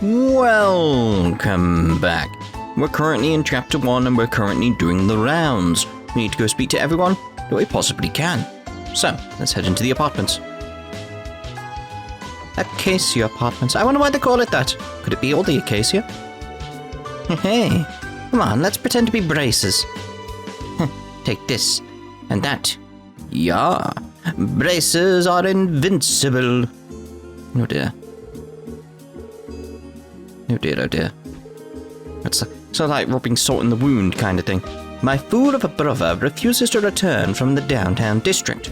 Welcome back. We're currently in Chapter 1 and we're currently doing the rounds. We need to go speak to everyone that we possibly can. So, let's head into the apartments. Acacia Apartments. I wonder why they call it that. Could it be all the acacia? Hey, come on, let's pretend to be braces. Take this and that. Yeah, braces are invincible. Oh dear. Oh dear, oh dear. It's sort of like rubbing salt in the wound kind of thing. My fool of a brother refuses to return from the downtown district.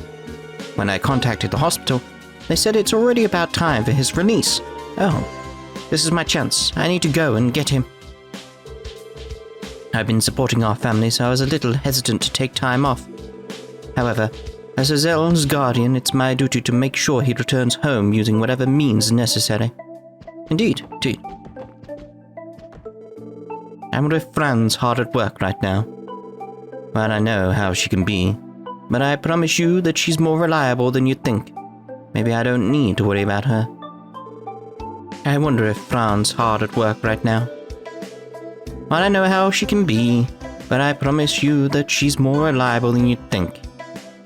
When I contacted the hospital, they said it's already about time for his release. Oh, this is my chance. I need to go and get him. I've been supporting our family, so I was a little hesitant to take time off. However, as Azel's guardian, it's my duty to make sure he returns home using whatever means necessary. Indeed. I wonder if Fran's hard at work right now. Well, I know how she can be, but I promise you that she's more reliable than you'd think. Maybe I don't need to worry about her. I wonder if Fran's hard at work right now. Well, I know how she can be, but I promise you that she's more reliable than you'd think.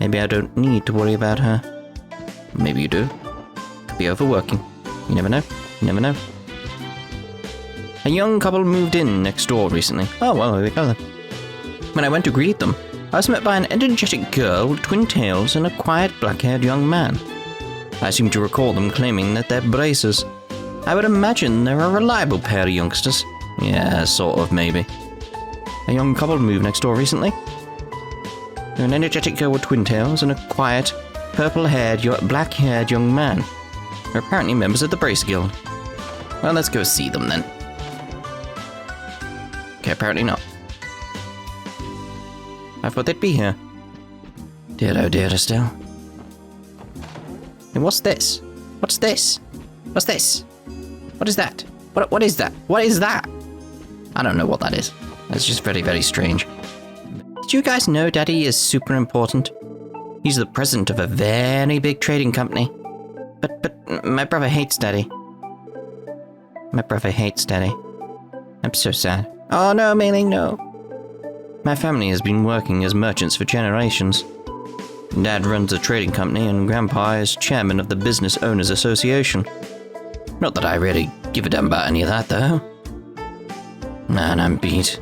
Maybe I don't need to worry about her. Maybe you do. Could be overworking. You never know. You never know. A young couple moved in next door recently. Oh, well, here we go then. When I went to greet them, I was met by an energetic girl with twin tails and a quiet black-haired young man. I seem to recall them claiming that they're braces. I would imagine they're a reliable pair of youngsters. Yeah, sort of, maybe. A young couple moved next door recently. They're an energetic girl with twin tails and a quiet, purple-haired, black-haired young man. They're apparently members of the Brace Guild. Well, let's go see them then. Okay, apparently not. I thought they'd be here. Dear oh dear, Estelle. Hey, what's this? What's this? What's this? What is that? What is that? What is that? I don't know what that is. That's just very, very strange. Did you guys know Daddy is super important? He's the president of a very big trading company. But my brother hates Daddy. My brother hates Daddy. I'm so sad. Oh no, Mei Ling, no. My family has been working as merchants for generations. Dad runs a trading company and Grandpa is chairman of the Business Owners Association. Not that I really give a damn about any of that, though. Man, I'm beat.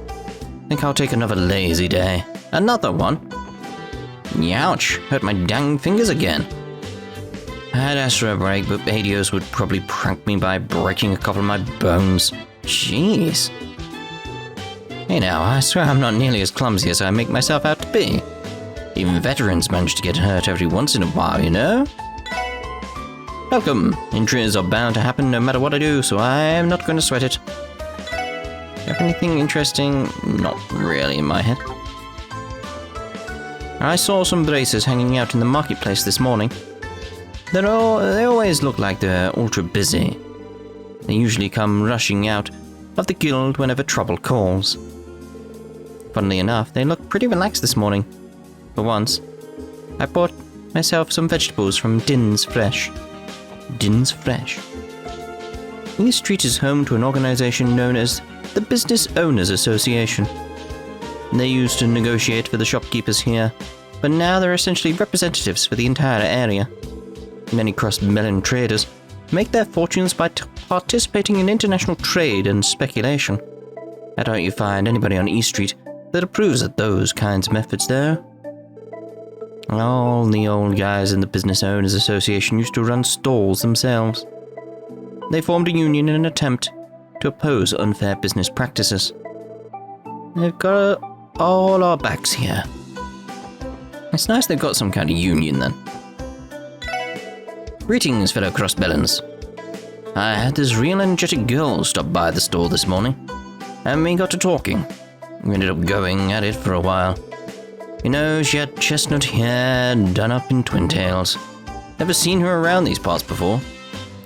Think I'll take another lazy day. Another one? Youch, hurt my dang fingers again. I'd ask for a break, but Adios would probably prank me by breaking a couple of my bones. Jeez. Hey now, I swear I'm not nearly as clumsy as I make myself out to be. Even veterans manage to get hurt every once in a while, you know? Welcome. Injuries are bound to happen no matter what I do, so I'm not going to sweat it. You have anything interesting? Not really in my head. I saw some braces hanging out in the marketplace this morning. They always look like they're ultra busy. They usually come rushing out of the guild whenever trouble calls. Funnily enough, they look pretty relaxed this morning. For once, I bought myself some vegetables from Din's Fresh. Din's Fresh. East Street is home to an organization known as the Business Owners Association. They used to negotiate for the shopkeepers here, but now they're essentially representatives for the entire area. Many cross-melon traders make their fortunes by participating in international trade and speculation. I doubt you find anybody on East Street that approves of those kinds of methods there. All the old guys in the Business Owners Association used to run stalls themselves. They formed a union in an attempt to oppose unfair business practices. They've got all our backs here. It's nice they've got some kind of union then. Greetings, fellow Crossbellans. I had this real energetic girl stop by the store this morning, and we got to talking. We ended up going at it for a while. You know, she had chestnut hair done up in twin tails. Never seen her around these parts before.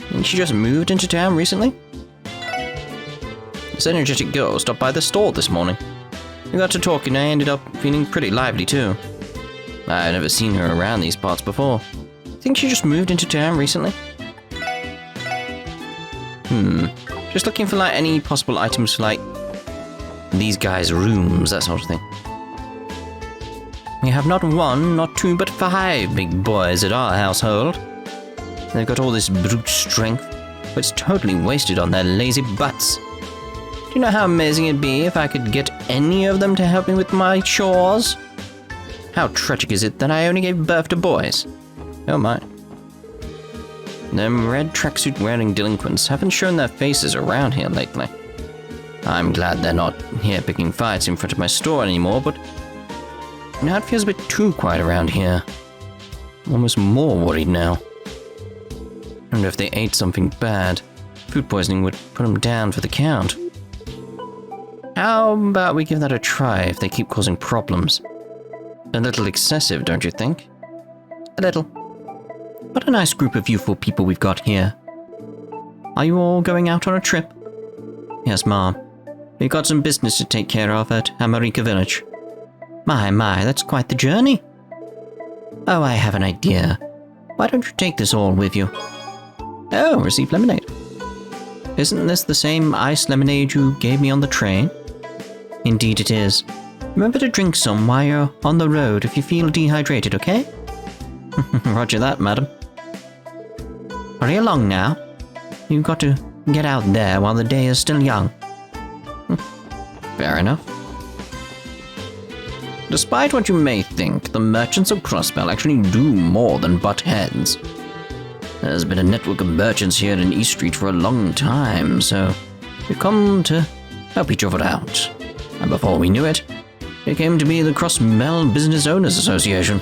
And she just moved into town recently. This energetic girl stopped by the store this morning. We got to talking and I ended up feeling pretty lively too. I'd never seen her around these parts before. Think she just moved into town recently? Just looking for, like, any possible items for, like, these guys' rooms, that sort of thing. We have not one, not two, but 5 big boys at our household. They've got all this brute strength, but it's totally wasted on their lazy butts. Do you know how amazing it'd be if I could get any of them to help me with my chores? How tragic is it that I only gave birth to boys? Oh my. Them red tracksuit wearing delinquents haven't shown their faces around here lately. I'm glad they're not here picking fights in front of my store anymore, but now it feels a bit too quiet around here. I'm almost more worried now. I wonder if they ate something bad. Food poisoning would put them down for the count. How about we give that a try if they keep causing problems? A little excessive, don't you think? A little. What a nice group of youthful people we've got here. Are you all going out on a trip? Yes, Mom. We've got some business to take care of at America Village. My, that's quite the journey. Oh, I have an idea. Why don't you take this all with you? Oh, receive lemonade. Isn't this the same iced lemonade you gave me on the train? Indeed it is. Remember to drink some while you're on the road if you feel dehydrated, okay? Roger that, madam. Hurry along now. You've got to get out there while the day is still young. Fair enough. Despite what you may think, the merchants of Crossbell actually do more than butt heads. There's been a network of merchants here in East Street for a long time, so we've come to help each other out. And before we knew it, it came to be the Crossbell Business Owners Association.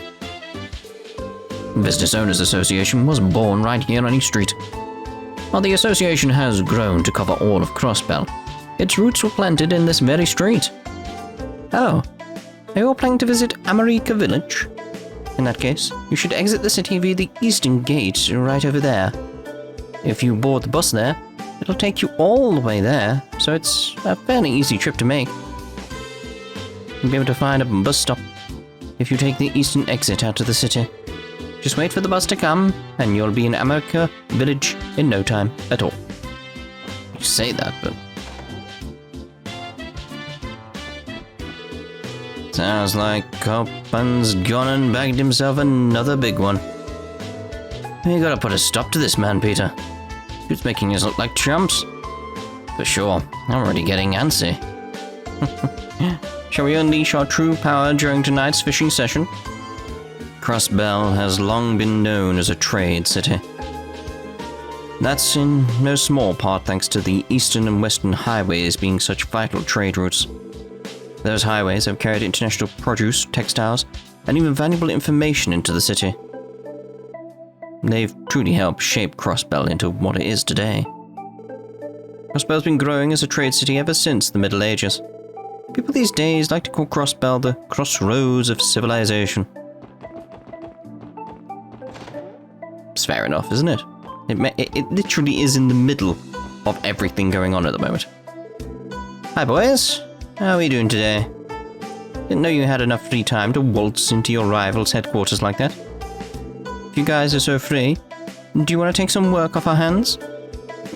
Business Owners Association was born right here on East Street. While the association has grown to cover all of Crossbell, its roots were planted in this very street. Oh, are you all planning to visit America Village? In that case, you should exit the city via the eastern gate right over there. If you board the bus there, it'll take you all the way there, so it's a fairly easy trip to make. You'll be able to find a bus stop if you take the eastern exit out of the city. Just wait for the bus to come, and you'll be in America Village in no time at all. You say that, but... Sounds like Coppan's gone and bagged himself another big one. You gotta put a stop to this man, Peter. Who's making us look like chumps? For sure, I'm already getting antsy. Shall we unleash our true power during tonight's fishing session? Crossbell has long been known as a trade city. That's in no small part thanks to the eastern and western highways being such vital trade routes. Those highways have carried international produce, textiles, and even valuable information into the city. They've truly helped shape Crossbell into what it is today. Crossbell's been growing as a trade city ever since the Middle Ages. People these days like to call Crossbell the crossroads of civilization. It's fair enough, isn't it? It literally is in the middle of everything going on at the moment. Hi, boys. How are we doing today? Didn't know you had enough free time to waltz into your rival's headquarters like that. If you guys are so free, do you want to take some work off our hands?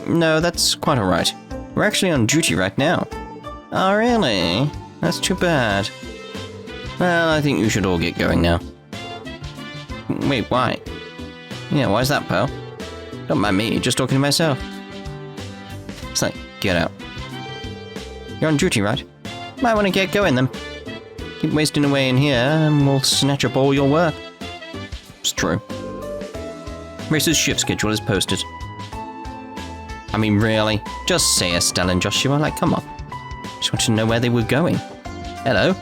No, that's quite alright. We're actually on duty right now. Oh, really? That's too bad. Well, I think you should all get going now. Wait, why? Yeah, why's that, pal? Don't mind me, just talking to myself. It's like, get out. You're on duty, right? Might want to get going then. Keep wasting away in here and we'll snatch up all your work. It's true. Racer's shift schedule is posted. I mean, really? Just say Estelle and Joshua, like, come on. Just want to know where they were going. Hello.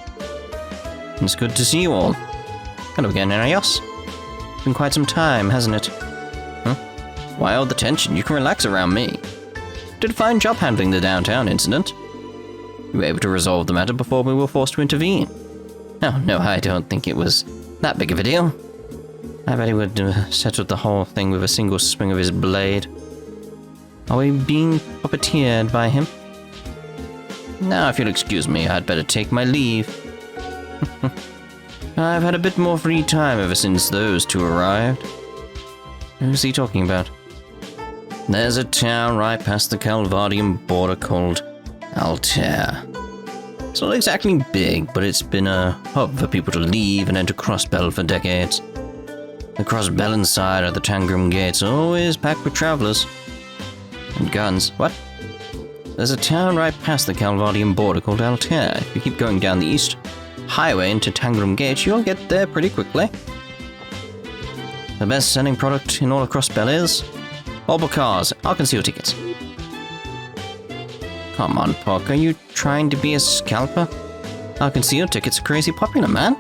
It's good to see you all. Hello again, Arios. It's been quite some time, hasn't it? Huh? Why all the tension? You can relax around me. Did a fine job handling the downtown incident. You were able to resolve the matter before we were forced to intervene. Oh, no, I don't think it was that big of a deal. I bet he would have settled the whole thing with a single swing of his blade. Are we being puppeteered by him? Now, if you'll excuse me, I'd better take my leave. I've had a bit more free time ever since those two arrived. Who's he talking about? There's a town right past the Calvardian border called Altair. It's not exactly big, but it's been a hub for people to leave and enter Crossbell for decades. The Crossbell inside of the Tangram gates are always packed with travelers. And guns. What? There's a town right past the Calvardian border called Altair. If you keep going down the east highway into Tangram Gate, you'll get there pretty quickly. The best-selling product in all of Crossbell is Orbal cars. I'll conceal tickets. Come on, Puck. Are you trying to be a scalper? Our concealed tickets are crazy popular, man.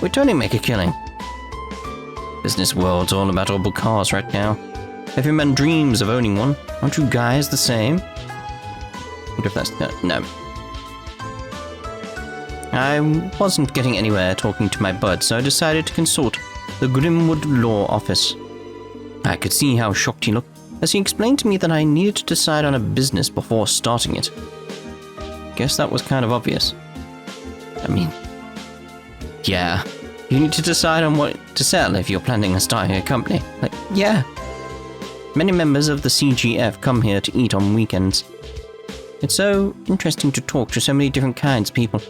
We're totally make a killing. Business world's all about Orbal cars right now. Every man dreams of owning one. Aren't you guys the same? I wonder if that's... No. I wasn't getting anywhere talking to my bud, so I decided to consult the Grimwood Law Office. I could see how shocked he looked as he explained to me that I needed to decide on a business before starting it. Guess that was kind of obvious. I mean, yeah, you need to decide on what to sell if you're planning on starting a company. Like, yeah. Many members of the CGF come here to eat on weekends. It's so interesting to talk to so many different kinds of people.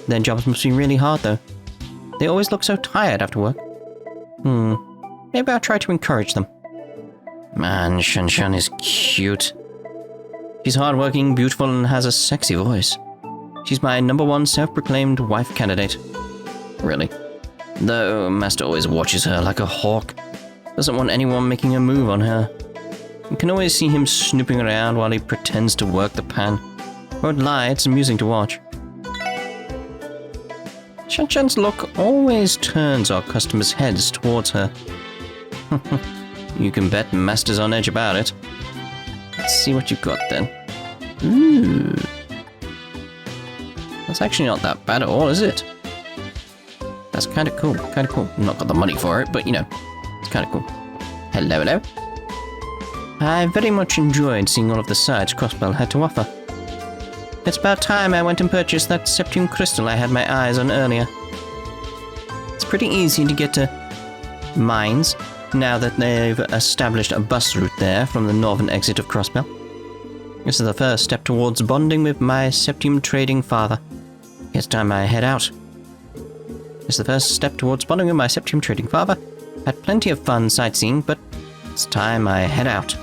Their jobs must be really hard, though. They always look so tired after work. Maybe I'll try to encourage them. Man, Shanshan is cute. She's hardworking, beautiful, and has a sexy voice. She's my #1 self-proclaimed wife candidate. Really. Though Master always watches her like a hawk. Doesn't want anyone making a move on her. You can always see him snooping around while he pretends to work the pan. Won't lie, it's amusing to watch. Shanshan's look always turns our customers' heads towards her. You can bet Master's on edge about it. Let's see what you've got then. Ooh. That's actually not that bad at all, is it? That's kind of cool, kind of cool. I've not got the money for it, but you know, it's kind of cool. Hello, hello. I very much enjoyed seeing all of the sights Crossbell had to offer. It's about time I went and purchased that septium crystal I had my eyes on earlier. It's pretty easy to get to mines now that they've established a bus route there from the northern exit of Crossbell. This is the first step towards bonding with my septium trading father. It's time I head out. It's the first step towards bonding with my septium trading father. Had plenty of fun sightseeing, but it's time I head out.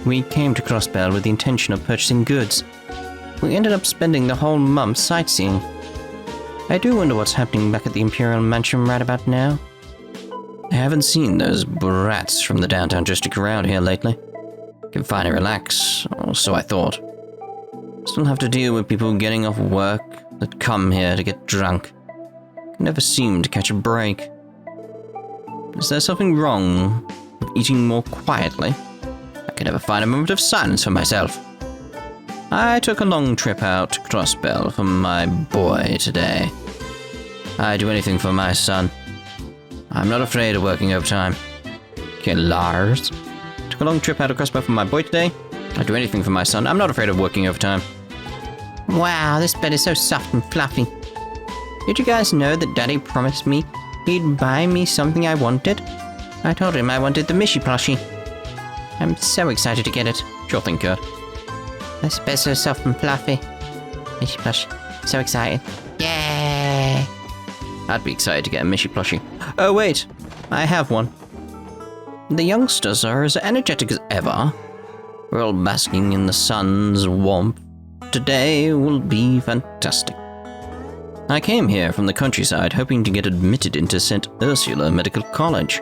We came to Crossbell with the intention of purchasing goods. We ended up spending the whole month sightseeing. I do wonder what's happening back at the Imperial Mansion right about now. I haven't seen those brats from the downtown district around here lately. Can finally relax, or so I thought. Still have to deal with people getting off work that come here to get drunk. Can never seem to catch a break. Is there something wrong with eating more quietly? I can never find a moment of silence for myself. I took a long trip out to Crossbell for my boy today. I'd do anything for my son. I'm not afraid of working overtime. Okay, Lars. Took a long trip out to Crossbell for my boy today. I'd do anything for my son. I'm not afraid of working overtime. Wow, this bed is so soft and fluffy. Did you guys know that Daddy promised me he'd buy me something I wanted? I told him I wanted the Mishy plushie. I'm so excited to get it. Sure thing, Kurt. This bed's so soft and fluffy. Mishy plush. So excited. Yay! I'd be excited to get a Mishy plushie. Oh wait, I have one. The youngsters are as energetic as ever. We're all basking in the sun's warmth. Today will be fantastic. I came here from the countryside hoping to get admitted into St. Ursula Medical College.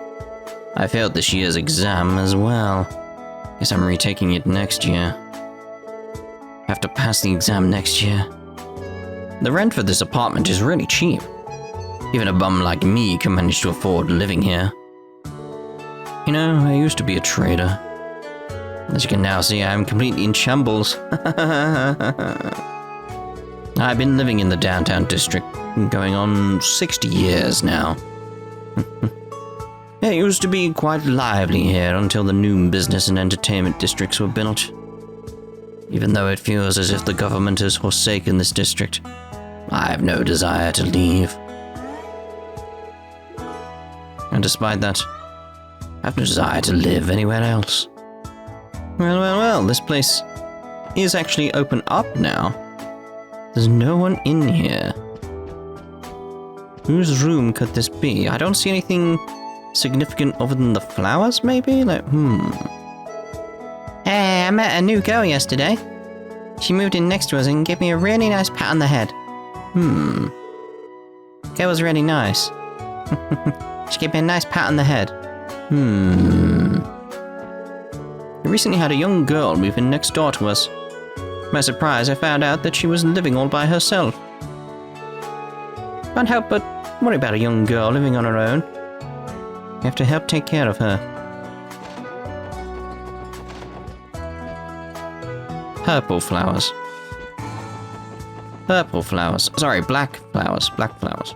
I failed this year's exam as well. Guess I'm retaking it next year. Have to pass the exam next year. The rent for this apartment is really cheap. Even a bum like me can manage to afford living here. You know, I used to be a trader. As you can now see, I'm completely in shambles. I've been living in the downtown district, going on 60 years now. It used to be quite lively here until the new business and entertainment districts were built. Even though it feels as if the government has forsaken this district, I have no desire to leave. And despite that, I have no desire to live anywhere else. Well, this place is actually open up now. There's no one in here. Whose room could this be? I don't see anything significant other than the flowers, maybe? Hey, I met a new girl yesterday. She moved in next to us and gave me a really nice pat on the head. Girl was really nice. She gave me a nice pat on the head. We recently had a young girl move in next door to us. To my surprise, I found out that she was living all by herself. Can't help but worry about a young girl living on her own. You have to help take care of her. Purple flowers. Purple flowers. Sorry, black flowers. Black flowers.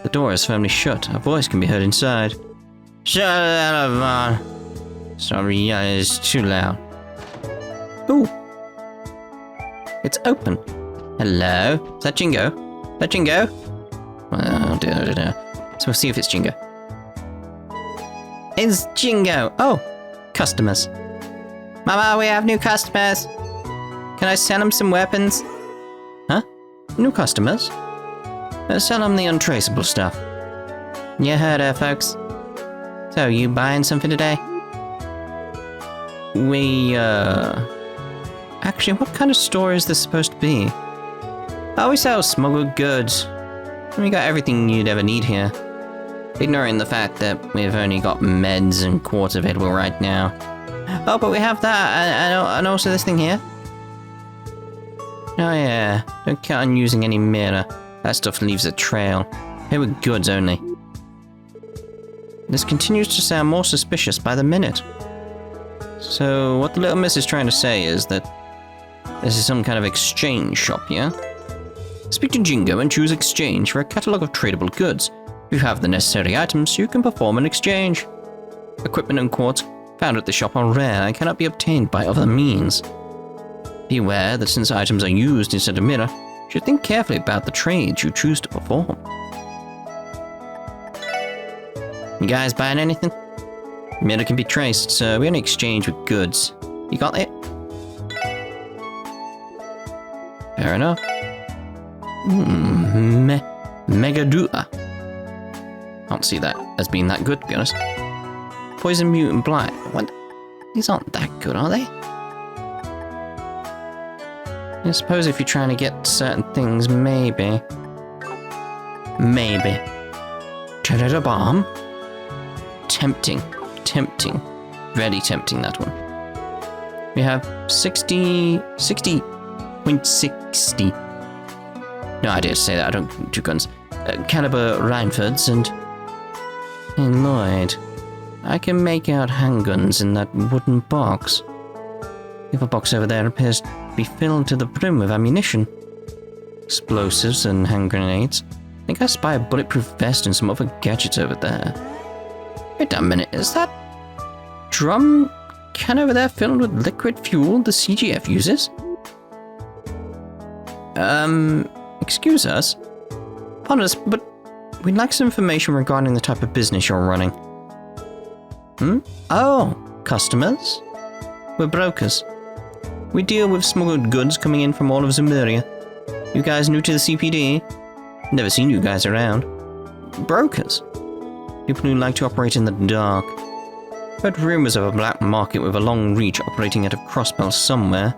The door is firmly shut. A voice can be heard inside. Shut up, man. Sorry, it's too loud. Ooh. It's open. Hello? Is that Jingo? Is that Jingo? Oh, dear. So we'll see if it's Jingo. It's Jingo. Oh, customers. Mama, we have new customers. Can I sell them some weapons? Huh? New customers? Sell them the untraceable stuff. You heard her, folks. So, you buying something today? Actually, what kind of store is this supposed to be? Oh, we sell smuggled goods. We got everything you'd ever need here. Ignoring the fact that we've only got meds and quartz available right now. Oh, but we have that, and also this thing here. Oh yeah, don't count on using any mirror. That stuff leaves a trail. Here with goods only. This continues to sound more suspicious by the minute. So, what the little miss is trying to say is that this is some kind of exchange shop, yeah? Speak to Jingo and choose exchange for a catalogue of tradable goods. If you have the necessary items, you can perform an exchange. Equipment and quartz found at the shop are rare and cannot be obtained by other means. Be aware that since items are used instead of mirror, you should think carefully about the trades you choose to perform. You guys buying anything? Mirror can be traced, so we only exchange with goods. You got it? Fair enough. Megadua. Can't see that as being that good, to be honest. Poison mutant blight. What? These aren't that good, are they? I suppose if you're trying to get certain things, maybe. Maybe. Cheddar bomb? Tempting. Tempting. Very tempting, that one. We have 60.60. No idea to say that, I don't do guns. Caliber Reinfords and Lloyd. I can make out handguns in that wooden box. The other box over there appears to be filled to the brim with ammunition. Explosives and hand grenades. I think I spy a bulletproof vest and some other gadgets over there. Wait a minute, is that drum can over there filled with liquid fuel the CGF uses? Excuse us? Pardon us, but we'd like some information regarding the type of business you're running. Oh, customers? We're brokers. We deal with smuggled goods coming in from all of Zemuria. You guys new to the CPD? Never seen you guys around. Brokers? People who like to operate in the dark. Heard rumors of a black market with a long reach operating out of Crossbell somewhere.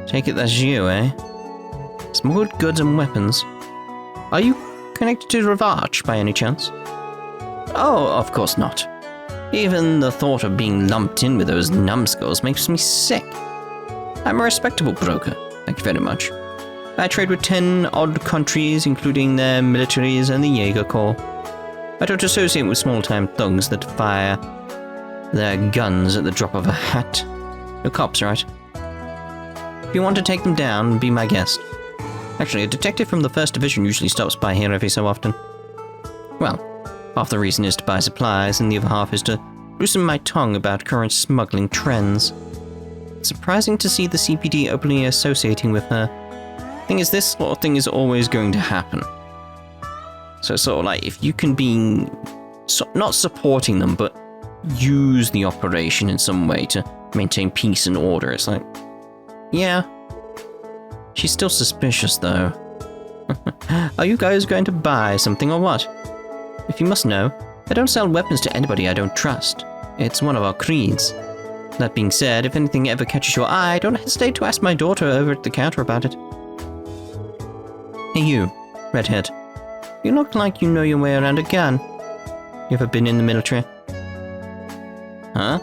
Take it that's you, eh? Smuggled goods and weapons. Are you connected to Ravage by any chance? Oh, of course not. Even the thought of being lumped in with those numbskulls makes me sick. I'm a respectable broker, thank you very much. I trade with 10 odd countries, including their militaries and the Jaeger Corps. I don't associate with small-time thugs that fire their guns at the drop of a hat. You're cops, right? If you want to take them down, be my guest. Actually, a detective from the 1st Division usually stops by here every so often. Well, half the reason is to buy supplies, and the other half is to loosen my tongue about current smuggling trends. It's surprising to see the CPD openly associating with her. Thing is, this sort of thing is always going to happen. So it's sort of like, if you can be not supporting them, but use the operation in some way to maintain peace and order. It's like, yeah. She's still suspicious, though. Are you guys going to buy something or what? If you must know, I don't sell weapons to anybody I don't trust. It's one of our creeds. That being said, if anything ever catches your eye, don't hesitate to ask my daughter over at the counter about it. Hey you, redhead. You look like you know your way around a gun. You ever been in the military? Huh?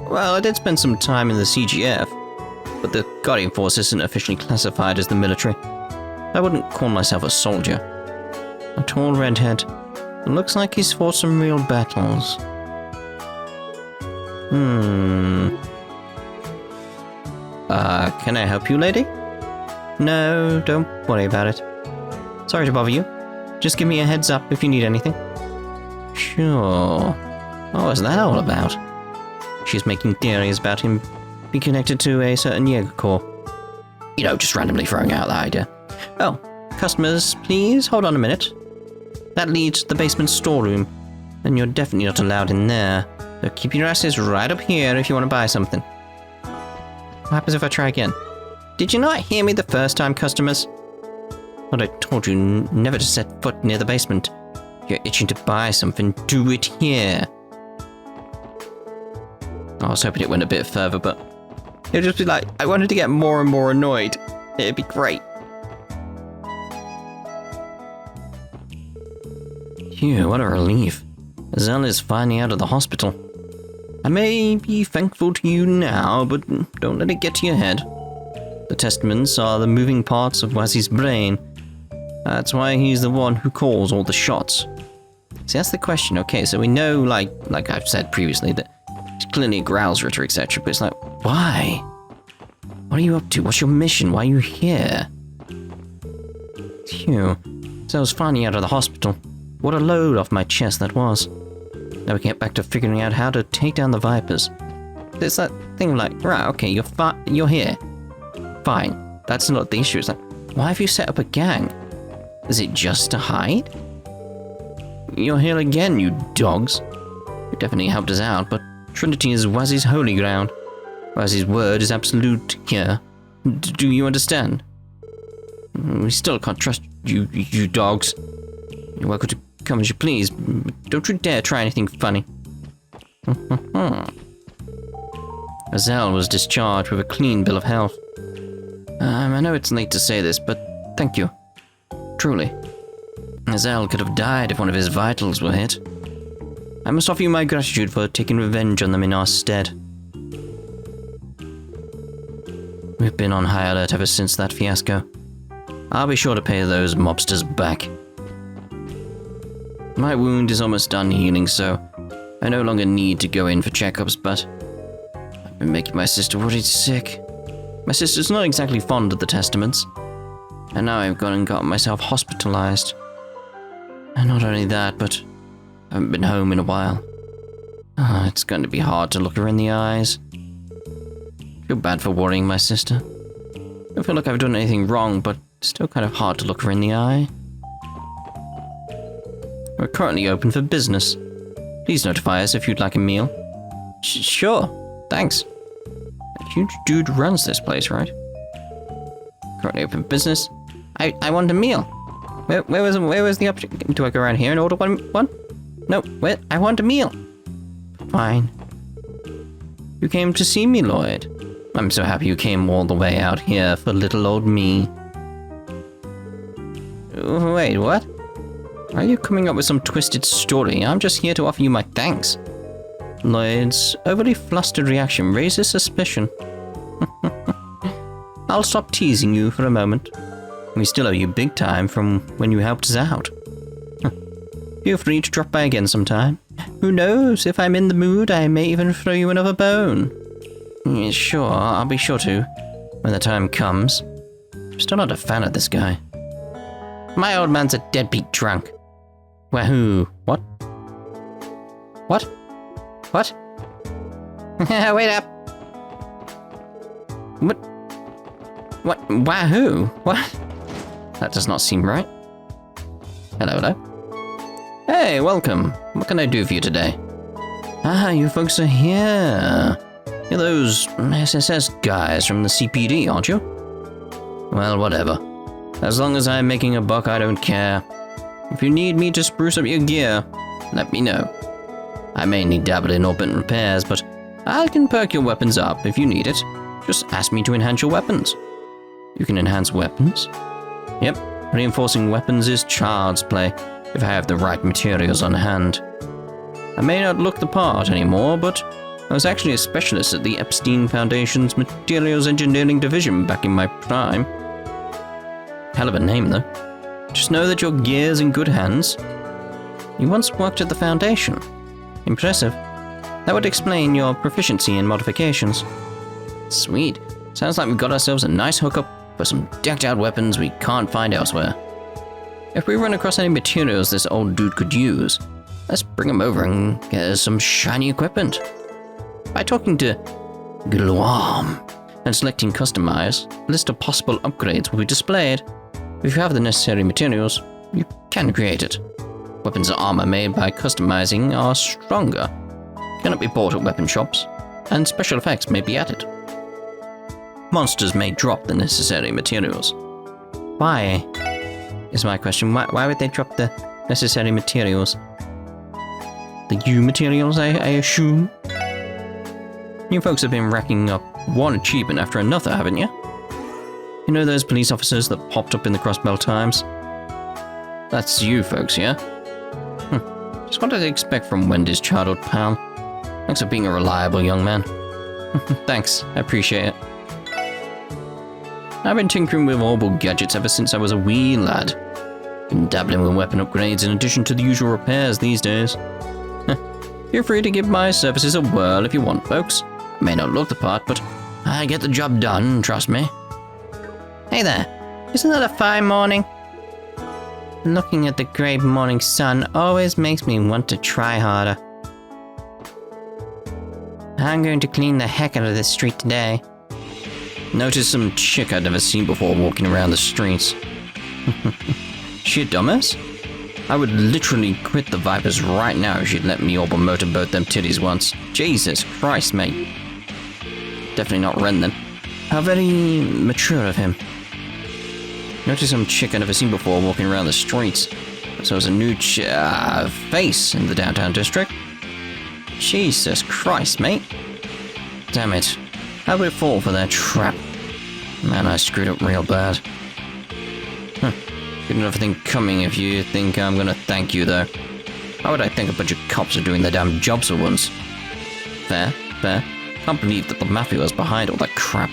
Well, I did spend some time in the CGF, but the Guardian Force isn't officially classified as the military. I wouldn't call myself a soldier. A tall redhead. It looks like he's fought some real battles. Can I help you, lady? No, don't worry about it. Sorry to bother you. Just give me a heads up if you need anything. Sure. What was that all about? She's making theories about him being connected to a certain Jaeger Corps. You know, just randomly throwing out the idea. Oh, customers, please hold on a minute. That leads to the basement storeroom, and you're definitely not allowed in there. So keep your asses right up here if you want to buy something. What happens if I try again? Did you not hear me the first time, customers? But I told you never to set foot near the basement. If you're itching to buy something, do it here. I was hoping it went a bit further, but it would just be like, I wanted to get more and more annoyed. It'd be great. Phew, what a relief. Zell is finally out of the hospital. I may be thankful to you now, but don't let it get to your head. The testaments are the moving parts of Wazzy's brain. That's why he's the one who calls all the shots. See, that's the question. Okay, so we know, like I've said previously, that he's clearly a Growlsritter, etc. But it's like, why? What are you up to? What's your mission? Why are you here? Phew. So I was finally out of the hospital. What a load off my chest that was. Now we get back to figuring out how to take down the Vipers. There's that thing like, right, okay, you're here. Fine. That's not the issue. It's like, why have you set up a gang? Is it just to hide? You're here again, you dogs. You definitely helped us out, but Trinity is Wazzy's holy ground. Wazzy's word is absolute here. Do you understand? We still can't trust you dogs. You're welcome to come as you please, but don't you dare try anything funny. Zell was discharged with a clean bill of health. I know it's late to say this, but thank you. Truly. Zell could have died if one of his vitals were hit. I must offer you my gratitude for taking revenge on them in our stead. We've been on high alert ever since that fiasco. I'll be sure to pay those mobsters back. My wound is almost done healing, so I no longer need to go in for checkups, but I've been making my sister worried sick. My sister's not exactly fond of the testaments, and now I've gone and got myself hospitalized. And not only that, but I haven't been home in a while. It's going to be hard to look her in the eyes. Feel bad for worrying my sister. I don't feel like I've done anything wrong, but it's still kind of hard to look her in the eye. We're currently open for business. Please notify us if you'd like a meal. Sure, thanks. A huge dude runs this place, right? Currently open for business. I want a meal. Where was the option? Do I go around here and order one? No, wait, I want a meal. Fine. You came to see me, Lloyd. I'm so happy you came all the way out here for little old me. Wait, what? Are you coming up with some twisted story? I'm just here to offer you my thanks. Lloyd's overly flustered reaction raises suspicion. I'll stop teasing you for a moment. We still owe you big time from when you helped us out. Feel free to drop by again sometime. Who knows, if I'm in the mood, I may even throw you another bone. Yeah, sure, I'll be sure to, when the time comes. I'm still not a fan of this guy. My old man's a deadbeat drunk. Wahoo. What? What? What? Wait up. What? Wahoo? What? That does not seem right. Hello. Hey, welcome. What can I do for you today? Ah, you folks are here. You're those SSS guys from the CPD, aren't you? Well, whatever. As long as I'm making a buck, I don't care. If you need me to spruce up your gear, let me know. I mainly dabble in orbit repairs, but I can perk your weapons up if you need it. Just ask me to enhance your weapons. You can enhance weapons? Yep, reinforcing weapons is child's play if I have the right materials on hand. I may not look the part anymore, but I was actually a specialist at the Epstein Foundation's Materials Engineering Division back in my prime. Hell of a name, though. Just know that your gear's in good hands. You once worked at the Foundation. Impressive. That would explain your proficiency in modifications. Sweet. Sounds like we've got ourselves a nice hookup for some decked-out weapons we can't find elsewhere. If we run across any materials this old dude could use, let's bring him over and get us some shiny equipment. By talking to Gloam and selecting Customize, a list of possible upgrades will be displayed. If you have the necessary materials, you can create it. Weapons and armor made by customizing are stronger, cannot be bought at weapon shops, and special effects may be added. Monsters may drop the necessary materials. Why? Is my question. Why would they drop the necessary materials? The U materials, I assume? You folks have been racking up one achievement after another, haven't you? You know those police officers that popped up in the Crossbell Times? That's you folks, yeah? Just what I'd expect from Wendy's childhood pal. Thanks for being a reliable young man. Thanks, I appreciate it. I've been tinkering with orbital gadgets ever since I was a wee lad. Been dabbling with weapon upgrades in addition to the usual repairs these days. Feel free to give my services a whirl if you want, folks. I may not look the part, but I get the job done, trust me. Hey there, isn't that a fine morning? Looking at the grey morning sun always makes me want to try harder. I'm going to clean the heck out of this street today. Noticed some chick I'd never seen before walking around the streets. She a dumbass? I would literally quit the Vipers right now if she'd let me orb a motorboat them titties once. Jesus Christ, mate. Definitely not Ren then. How very mature of him. Noticed some chick I'd never seen before walking around the streets. So it was a new face in the downtown district. Jesus Christ, mate. Damn it. How would it fall for that trap? Man, I screwed up real bad. Good enough thing coming if you think I'm gonna thank you, though. How would I think a bunch of cops are doing their damn jobs for once? Fair. Can't believe that the Mafia was behind all that crap.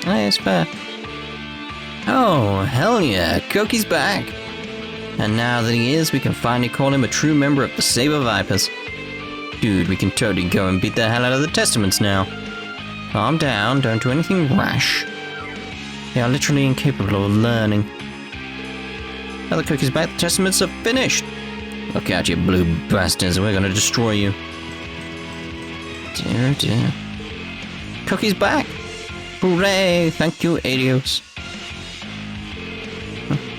Hey, it's fair. Oh, hell yeah, Cookie's back. And now that he is, we can finally call him a true member of the Saber Vipers. Dude, we can totally go and beat the hell out of the Testaments now. Calm down, don't do anything rash. They are literally incapable of learning. Now the Cookie's back, the Testaments are finished. Look out, you blue bastards, we're gonna destroy you. Dear, dear. Cookie's back! Hooray! Thank you, Adios.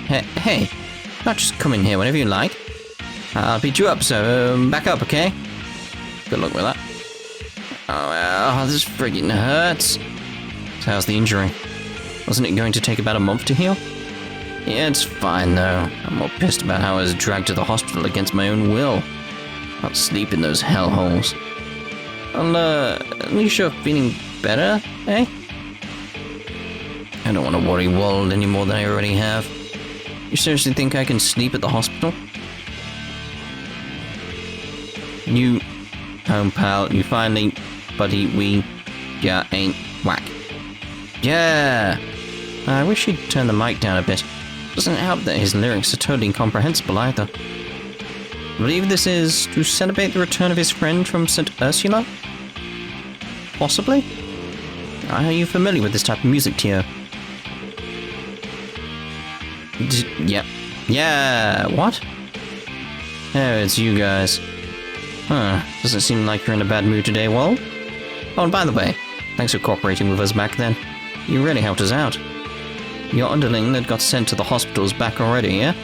Hey, not just come in here whenever you like. I'll beat you up, so back up, okay? Good luck with that. Oh, this friggin' hurts. So how's the injury? Wasn't it going to take about a month to heal? Yeah, it's fine though. I'm more pissed about how I was dragged to the hospital against my own will. Not sleep in those hellholes. Well, at least you're feeling better, eh? I don't want to worry Wald any more than I already have. You seriously think I can sleep at the hospital? You, home pal, you finally, buddy, yeah, ain't whack. Yeah! I wish he'd turn the mic down a bit. Doesn't help that his lyrics are totally incomprehensible either. I believe this is to celebrate the return of his friend from St. Ursula? Possibly? Are you familiar with this type of music, Tio? Yep. Yeah, what? Oh, it's you guys. Huh, doesn't seem like you're in a bad mood today, Wald. Oh, and by the way, thanks for cooperating with us back then. You really helped us out. Your underling that got sent to the hospital's back already, yeah?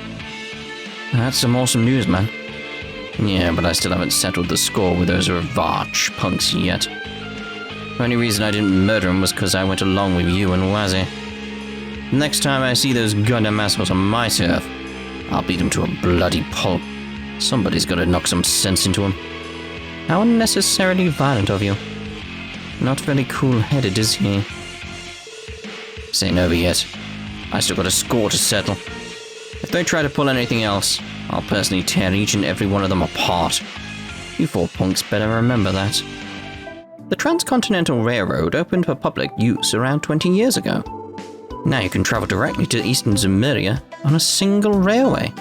That's some awesome news, man. Yeah, but I still haven't settled the score with those Varch punks yet. The only reason I didn't murder him was because I went along with you and Wazzy. Next time I see those goddamn assholes on my turf, I'll beat them to a bloody pulp. Somebody's gotta knock some sense into him. How unnecessarily violent of you. Not very cool-headed, is he? This ain't over yet. I still got a score to settle. If they try to pull anything else, I'll personally tear each and every one of them apart. You 4 punks better remember that. The Transcontinental Railroad opened for public use around 20 years ago. Now you can travel directly to eastern Zemuria on a single railway.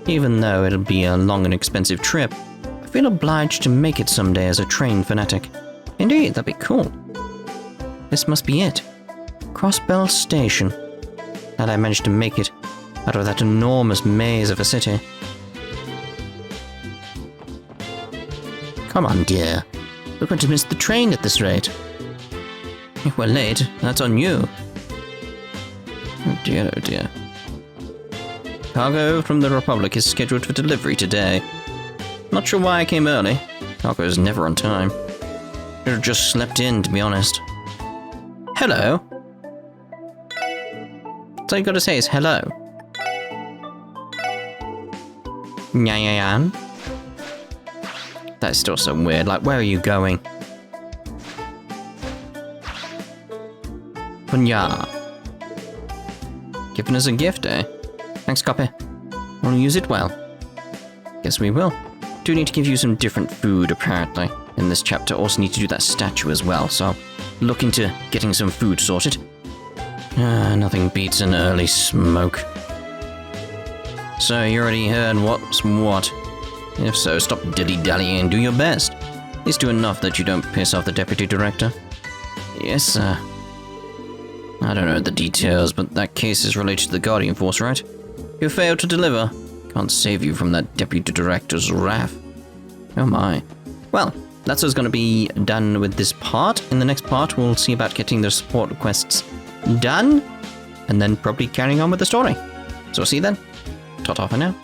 Even though it'll be a long and expensive trip, I feel obliged to make it someday as a train fanatic. Indeed, that'd be cool. This must be it. Crossbell Station. Glad I managed to make it out of that enormous maze of a city. Come on, dear. We're going to miss the train at this rate. If we're late, that's on you. Oh dear, oh dear. Cargo from the Republic is scheduled for delivery today. Not sure why I came early. Cargo is never on time. Should have just slept in, to be honest. Hello? That's all you gotta say is hello. Nyan? That's still so weird. Like, where are you going? Punya. Giving us a gift, eh? Thanks, copy. Wanna use it well? Guess we will. Do need to give you some different food, apparently. In this chapter, also need to do that statue as well, so look into getting some food sorted. Nothing beats an early smoke. So, you already heard what's what? If so, stop dilly-dallying and do your best. At least do enough that you don't piss off the Deputy Director. Yes, sir. I don't know the details, but that case is related to the Guardian Force, right? If you fail to deliver, can't save you from that Deputy Director's wrath. Oh my. Well, that's what's going to be done with this part. In the next part, we'll see about getting the support requests done, and then probably carrying on with the story. So see you then. Ta-ta for now.